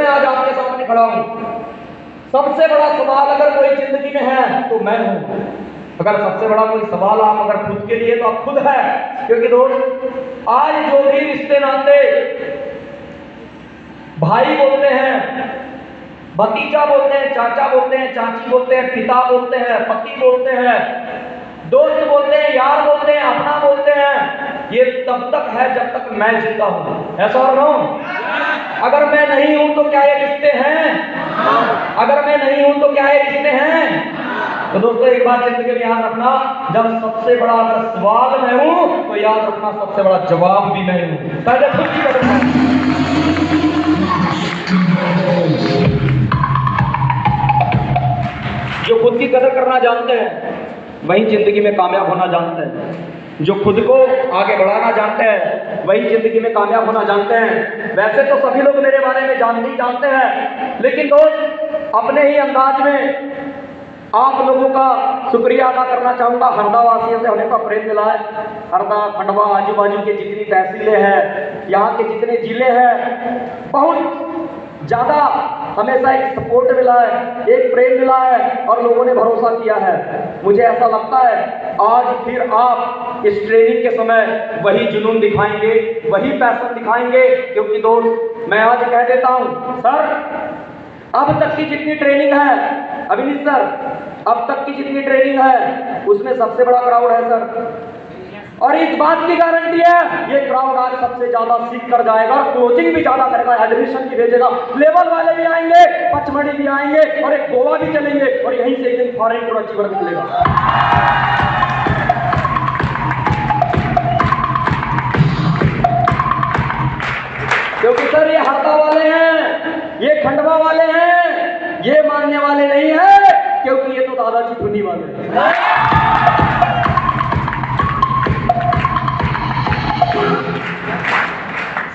मैं आज आपके सामने खड़ा हूं। सबसे बड़ा सवाल अगर कोई जिंदगी में है तो मैं हूं। अगर सबसे बड़ा कोई सवाल आप अगर खुद के लिए तो आप खुद है। क्योंकि दोस्त आज जो भी रिश्ते नाते भाई बोलते हैं, भतीजा बोलते हैं, चाचा बोलते हैं, चाची बोलते हैं, पिता बोलते हैं, पति बोलते हैं, दोस्त बोलते हैं, यार बोलते हैं, अपना बोलते हैं, ये तब तक है जब तक मैं जिंदा हूं। ऐसा और नो? अगर मैं नहीं हूं तो क्या ये रिश्ते हैं? अगर मैं नहीं हूं तो क्या ये रिश्ते हैं? तो दोस्तों एक बात जिंदगी में याद रखना, जब सबसे बड़ा अगर सवाल मैं हूं तो याद रखना सबसे बड़ा जवाब भी मैं हूं। पहले खुद की कदर जो खुद की कदर करना जानते हैं वही जिंदगी में कामयाब होना जानते हैं। जो खुद को आगे बढ़ाना जानते हैं वही जिंदगी में कामयाब होना जानते हैं। वैसे तो सभी लोग मेरे बारे में जानते हैं, लेकिन दोस्त अपने ही अंदाज में आप लोगों का शुक्रिया अदा करना चाहूंगा। हरदा वासियों से हमें प्रेम मिला है। हरदा, खंडवा, आजू बाजू के जितनी तहसीलें हैं, यहाँ के जितने जिले हैं, बहुत ज्यादा हमेशा एक सपोर्ट मिला है, एक प्रेम मिला है और लोगों ने भरोसा किया है। मुझे ऐसा लगता है आज फिर आप इस ट्रेनिंग के समय वही जुनून दिखाएंगे, वही पैशन दिखाएंगे। क्योंकि दोस्त मैं आज कह देता हूं, सर अब तक की जितनी ट्रेनिंग है, अभिनीत सर, अब तक की जितनी ट्रेनिंग है उसमें सबसे बड़ा क्राउड है सर। और इस बात की गारंटी है ये क्राउड आज सबसे ज्यादा सीख कर जाएगा और क्लोजिंग भी ज्यादा करेगा, एडमिशन भी भेजेगा। लेवल वाले भी आएंगे, पचमढ़ी भी आएंगे और एक गोवा भी चलेंगे और यहीं से एक दिन फॉरेन टूर अचीवर निकलेगा। क्योंकि सर ये हरदा वाले हैं, ये खंडवा वाले हैं, ये मानने वाले नहीं है, क्योंकि ये तो दादाजी धुनी वाले हैं।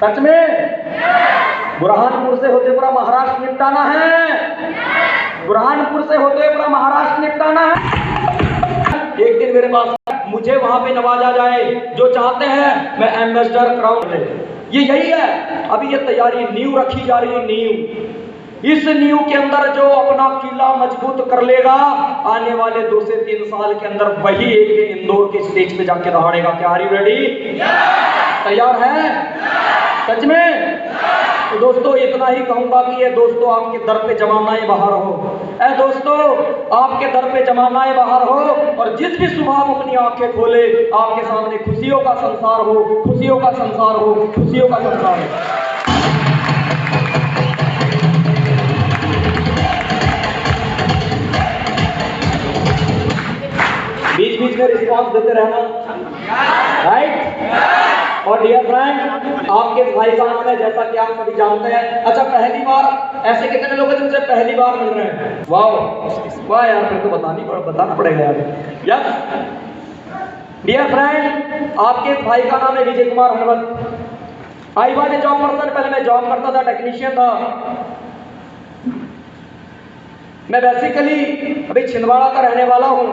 सच में बुरहानपुर से होते पूरा महाराष्ट्र निपटाना है, बुरहानपुर से होते पूरा महाराष्ट्र निपटाना है। एक दिन मेरे पास मुझे वहां पे नवाजा जाए, जो चाहते हैं मैं एम्बेसडर क्राउन ले, ये यही है। अभी ये तैयारी नींव रखी जा रही है, नींव। इस नींव के अंदर जो अपना किला मजबूत कर लेगा, आने वाले 2 से 3 साल के अंदर वही एक दिन इंदौर के स्टेज पे जाके दहाड़ेगा। क्या आर यू रेडी? तैयार है सच में? तो दोस्तों इतना ही कहूंगा कि ये दोस्तों आपके दर पे जमानाएं बाहर हो, ऐ दोस्तों आपके दर पे जमानाएं बाहर हो और जिस भी सुबह हम अपनी आंखें खोले आपके सामने खुशियों का संसार हो, खुशियों का संसार हो, खुशियों का संसार हो। बीच बीच में रिस्पॉन्स देते रहना, राइट? और डियर फ्रेंड, आपके भाई का नाम है जैसा कि आप सभी जानते हैं। अच्छा, पहली बार ऐसे कितने लोग हैं जिनसे पहली बार मिल रहे हैं? वाह वाह यार, फिर तो बताना पड़ेगा यार। यस डियर फ्रेंड, आपके भाई का नाम है Vijay Kumar Hanwat. I was a job person, पहले मैं जॉब करता था, टेक्नीशियन था। मैं बेसिकली अभी छिंदवाड़ा का रहने वाला हूं,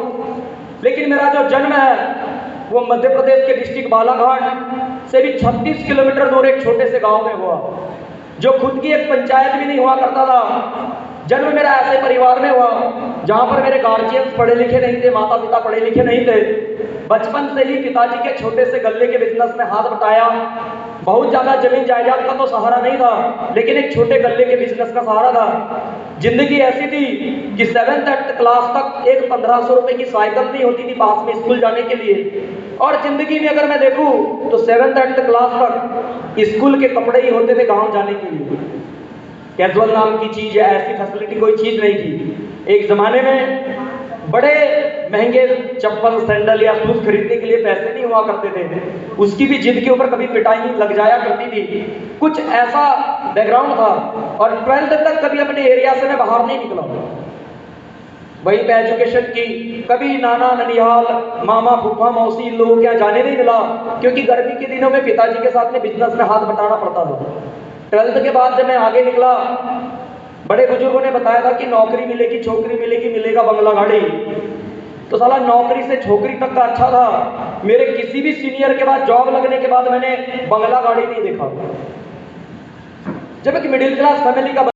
लेकिन मेरा जो जन्म है वो मध्य प्रदेश के डिस्ट्रिक्ट बालाघाट से भी 36 किलोमीटर दूर एक छोटे से गांव में हुआ, जो खुद की एक पंचायत भी नहीं हुआ करता था। जन्म मेरा ऐसे परिवार में हुआ जहां पर मेरे गार्जियंस पढ़े लिखे नहीं थे, माता पिता पढ़े लिखे नहीं थे। बचपन से ही पिताजी के छोटे से गल्ले के बिजनेस में हाथ बटाया। बहुत ज्यादा जमीन जायदाद का तो सहारा नहीं था, लेकिन एक छोटे गल्ले के बिजनेस का सहारा था। जिंदगी ऐसी थी कि 7th क्लास तक एक 1500 रुपए की साइकिल नहीं होती थी पास में स्कूल जाने के लिए। और जिंदगी में अगर मैं देखूं तो 7th क्लास तक स्कूल के कपड़े ही होते थे गांव जाने के लिए। कैजुअल नाम की चीज या ऐसी फैसिलिटी कोई चीज नहीं थी। एक जमाने में बड़े महंगे चप्पल, सैंडल या शूज खरीदने के लिए पैसे नहीं हुआ करते थे। उसकी भी जिद के ऊपर कभी पिटाई लग जाया करती थी। कुछ ऐसा बैकग्राउंड था। और 12th तक कभी अपने एरिया से मैं बाहर नहीं निकला, वहीं पे एजुकेशन की। कभी नाना ननिहाल, मामा फूफा मौसी इन लोगों के यहाँ जाने नहीं मिला, क्योंकि गर्मी के दिनों में पिताजी के साथ में बिजनेस में हाथ बटाना पड़ता था। 12th के बाद जब मैं आगे निकला, बड़े बुजुर्गों ने बताया था कि नौकरी मिलेगी, छोकरी मिलेगी, मिलेगा बंगला गाड़ी। तो साला नौकरी से छोकरी तक का अच्छा था। मेरे किसी भी सीनियर के बाद जॉब लगने के बाद मैंने बंगला गाड़ी नहीं देखा। जब एक मिडिल क्लास फैमिली का